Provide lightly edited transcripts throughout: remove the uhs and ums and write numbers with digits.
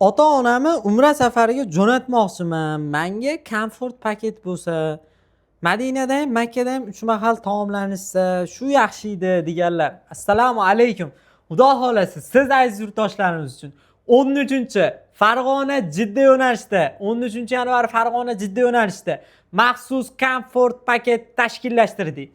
Ota-onamni Umra safariga jo'natmoqchiman. Menga komfort paket bo'lsa, Madinada ham, Makkada ham 3 mahal taomlanishsa, shu yaxshi edi deganlar. Assalomu alaykum. Xudo xolasa, siz aziz yurtdoshlarimiz uchun 13-Farg'ona Jidda yo'nalishida, 13-yanvar Farg'ona Jidda yo'nalishida maxsus komfort paket tashkillashtirdik.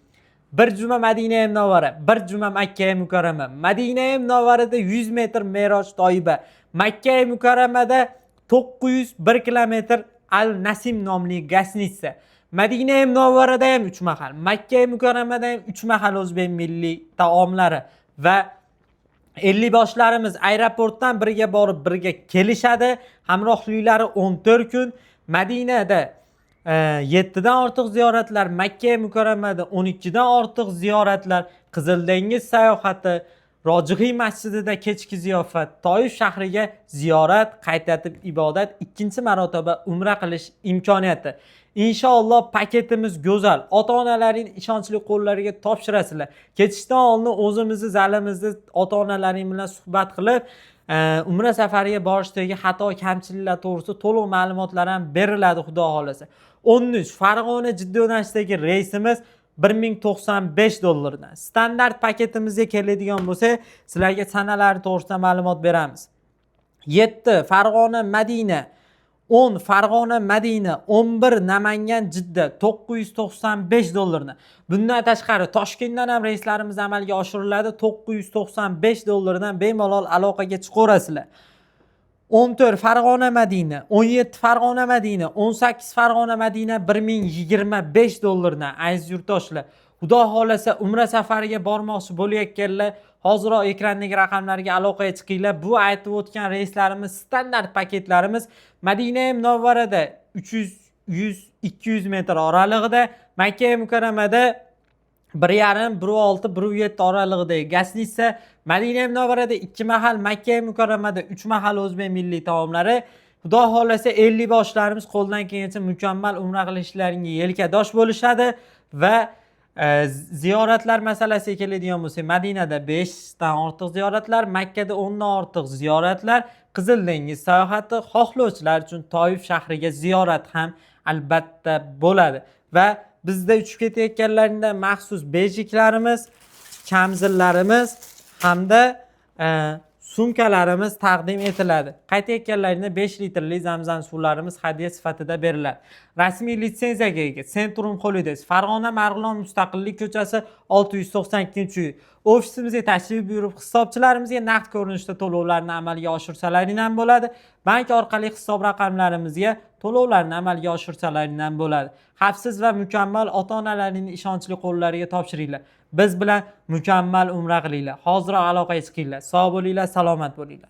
Bir juma Madina Munavvara, bir juma Makka Mukarrama. Madina Munavvarada 100 metr Meroj Toyiba, Makka Mukarramada 901 kilometr Al Nasim nomli gastnitsa. Madina Munavvarada ham 3 mahal, Makka Mukarramada ham 3 mahal o'zbek milliy taomlari va 50 boshlarimiz aeroportdan birga borib birga kelishadi. Hamrohliklari 14 kun. Madinada 7 dan ortiq ziyoratlar, Makka Mukarramada 12 dan ortiq ziyoratlar, Qizil dengiz sayohati, Rojihiy masjidida kechki ziyofat, Toyif shahriga ziyorat, qaytatib ibodat, ikkinchi marotaba umra qilish imkoniyati. Inshaalloh paketimiz go'zal. Ota-onalaring ishonchli qo'llariga topshirasizlar. Ketishdan oldin o'zimizni zalimizda ota-onalaring bilan suhbat qilib, umra safariga borishdagi xato kamchiliklar to'g'risida to'liq ma'lumotlar ham beriladi xudo xolasa. 13 Farg'ona Jidda yo'nalishidagi reysimiz $1095 dan. Standart paketimizga keladigan bo'lsa, sizlarga sanalari to'g'risida ma'lumot beramiz. 7 Farg'ona Madina, 10 Farg'ona Madina, 11 Namangan Jidda $995 dan. Bundan tashqari Toshkentdan ham reyslarimiz amalga oshiriladi. $995 dan bemalol aloqaga chiqaverasizlar. 14 Farg'ona Madina, 17 Farg'ona Madina, 18 Farg'ona Madina $1025 dan. Aziz yurtdoshlar, xudo xolasa umra safariga bormoqchi bo'layotganlar hoziroq ekrandagi raqamlarga aloqaga chiqinglar. Bu aytib o'tgan reyslarimiz standart paketlarimiz Madina Munavvarada 300-200 metr oralig'ida, Makka Mukarramada 1,5-1,6-1,7 oralig'idagi gastnitsa, Madina Munavvarada 2 mahal, Makka Mukarramada 3 mahal o'zbek milliy taomlari. Xudo xolasa 50 boshlarimiz qo'ldan kelgancha mukammal umra qilishlaringga yelkadosh bo'lishadi va ziyoratlar masalasiga keladigan bo'lsak, Madinada 5 dan ortiq ziyoratlar, Makkada 10 dan ortiq ziyoratlar, Qizil dengiz sayohati, xohlovchilar uchun Toyif shahriga ziyorat ham albatta bo'ladi va bizda uchib ketayotganlaringda maxsus bejiklarimiz, kamzillarimiz hamda sumkalarimiz taqdim etiladi. Qaytayotganlaringda 5 litrli zamzam suvlarimiz hadya sifatida beriladi. Rasmiy litsenziyaga ega Centrum Holidays, Farg'ona Marg'ilon Mustaqillik ko'chasi 692-uy. Ofisimizga tashrif buyurib, hisobchilarimizga naqd ko'rinishda to'lovlarni amalga oshirsalaring ham bo'ladi. Bank orqali hisob raqamlarimizga to'lovlarni amalga oshirsalaring ham bo'ladi. Xavfsiz va mukammal ota-onalaringning ishonchli qo'llariga topshiringlar. Biz bilan mukammal umra qilinglar. Hoziroq aloqaga chiqinglar. Sog' bo'linglar, salomat bo'linglar.